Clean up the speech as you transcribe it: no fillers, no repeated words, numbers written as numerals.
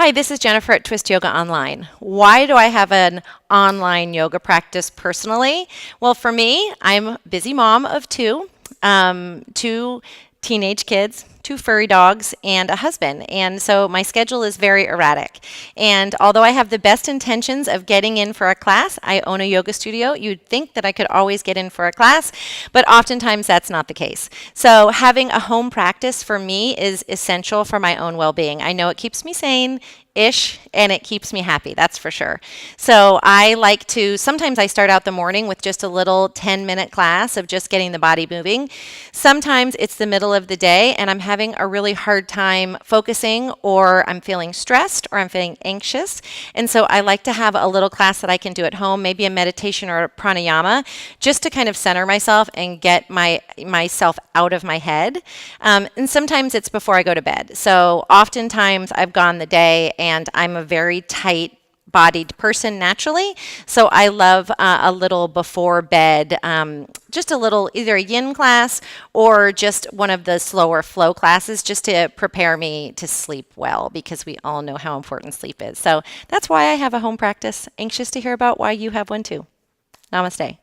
Hi, this is Jennifer at Twist Yoga Online. Why do I have an online yoga practice personally? Well, for me, I'm a busy mom of two teenage kids, two furry dogs, and a husband. And so my schedule is very erratic. And although I have the best intentions of getting in for a class, I own a yoga studio. You'd think that I could always get in for a class, but oftentimes that's not the case. So having a home practice for me is essential for my own well-being. I know it keeps me sane ish, and it keeps me happy, that's for sure. So I like to, sometimes I start out the morning with just a little 10-minute class of just getting the body moving. Sometimes it's the middle of the day and I'm having a really hard time focusing, or I'm feeling stressed, or I'm feeling anxious. And so I like to have a little class that I can do at home, maybe a meditation or a pranayama, just to kind of center myself and get myself out of my head. And sometimes it's before I go to bed. So oftentimes I've gone the day and I'm a very tight bodied person naturally. So I love a little before bed, just a little, either a yin class or just one of the slower flow classes, just to prepare me to sleep well, because we all know how important sleep is. So that's why I have a home practice. Anxious to hear about why you have one too. Namaste.